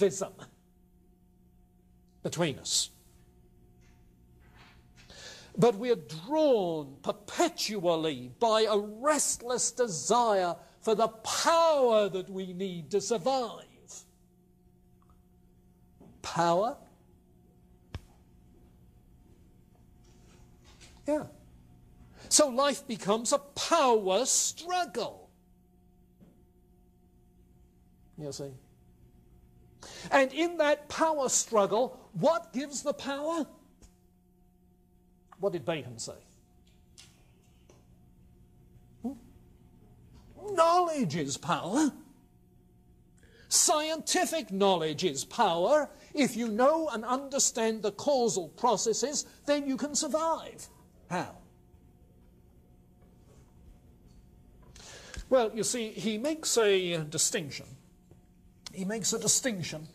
relativism between us. But we are drawn perpetually by a restless desire for the power that we need to survive. Power? Yeah. So life becomes a power struggle. You see? And in that power struggle, what gives the power? What did Bacon say? Knowledge is power. Scientific knowledge is power. If you know and understand the causal processes, then you can survive. How? Well, you see, he makes a distinction. He makes a distinction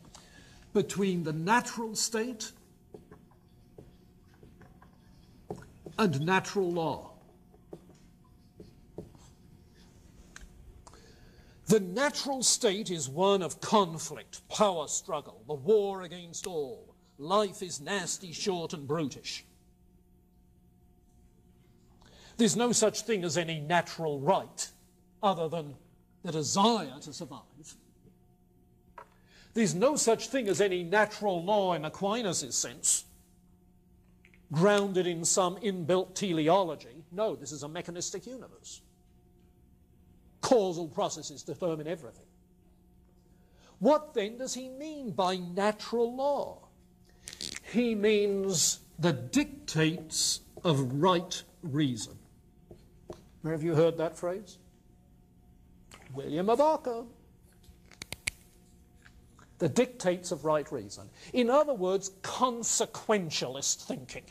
between the natural state and natural law. The natural state is one of conflict, power struggle, the war against all. Life is nasty, short, and brutish. There's no such thing as any natural right other than the desire to survive. There's no such thing as any natural law in Aquinas' sense, grounded in some inbuilt teleology. No, this is a mechanistic universe. Causal processes determine everything. What then does he mean by natural law? He means the dictates of right reason. Where have you heard that phrase? William of Ockham. The dictates of right reason. In other words, consequentialist thinking.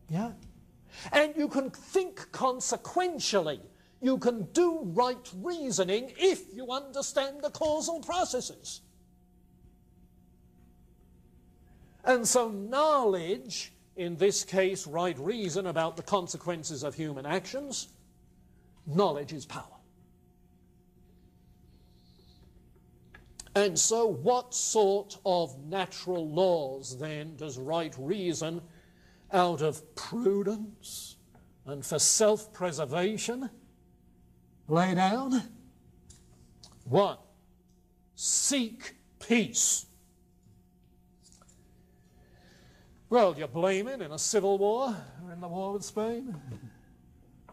Yeah? And you can think consequentially. You can do right reasoning if you understand the causal processes. And so knowledge, in this case right reason about the consequences of human actions, knowledge is power. And so what sort of natural laws then does right reason, out of prudence and for self-preservation, lay down? 1, seek peace. Well, do you blame it in a civil war, or in the war with Spain,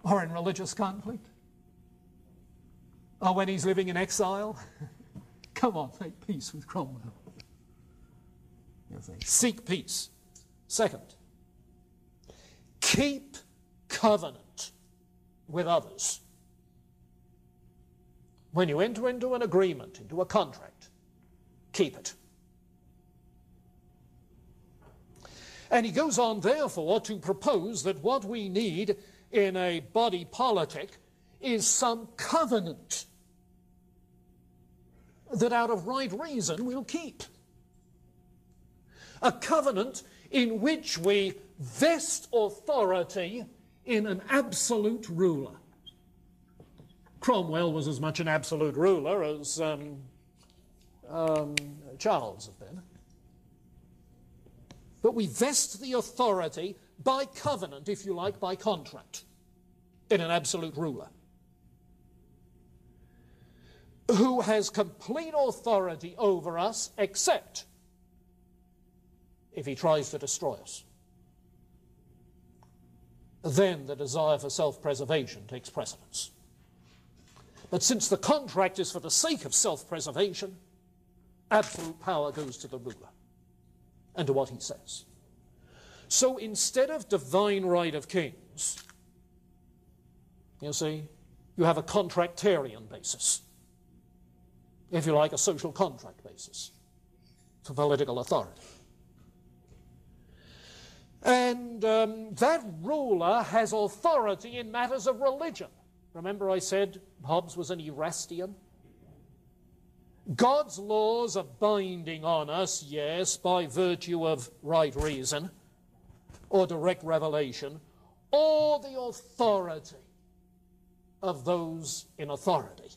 or in religious conflict, or when he's living in exile? Come on, make peace with Cromwell. Seek peace. 2nd, keep covenant with others. When you enter into an agreement, into a contract, keep it. And he goes on, therefore, to propose that what we need in a body politic is some covenant that out of right reason we'll keep. A covenant in which we vest authority in an absolute ruler. Cromwell was as much an absolute ruler as Charles had been. But we vest the authority by covenant, if you like, by contract, in an absolute ruler, who has complete authority over us, except if he tries to destroy us. Then the desire for self-preservation takes precedence. But since the contract is for the sake of self-preservation, absolute power goes to the ruler and to what he says. So instead of divine right of kings, you see, you have a contractarian basis. If you like, a social contract basis for political authority. And that ruler has authority in matters of religion. Remember I said Hobbes was an Erastian? God's laws are binding on us, yes, by virtue of right reason or direct revelation, or the authority of those in authority.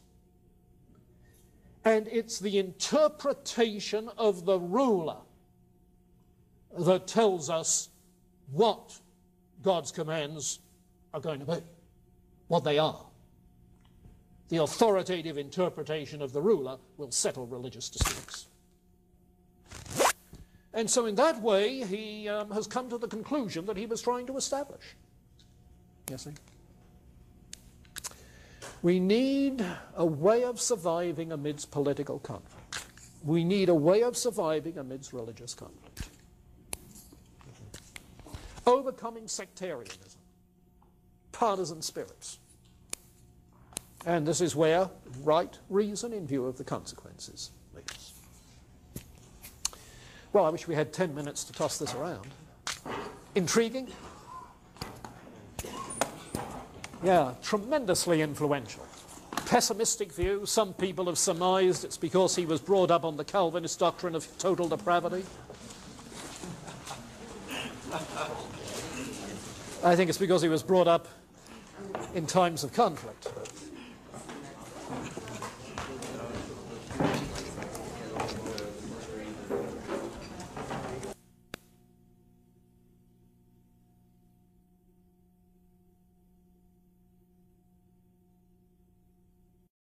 And it's the interpretation of the ruler that tells us what God's commands are going to be, what they are. The authoritative interpretation of the ruler will settle religious disputes. And so in that way, he has come to the conclusion that he was trying to establish. You see? We need a way of surviving amidst political conflict. We need a way of surviving amidst religious conflict. Overcoming sectarianism, partisan spirits. And this is where right reason in view of the consequences leads. Well, I wish we had 10 minutes to toss this around. Intriguing? Yeah, tremendously influential. Pessimistic view. Some people have surmised it's because he was brought up on the Calvinist doctrine of total depravity. I think it's because he was brought up in times of conflict.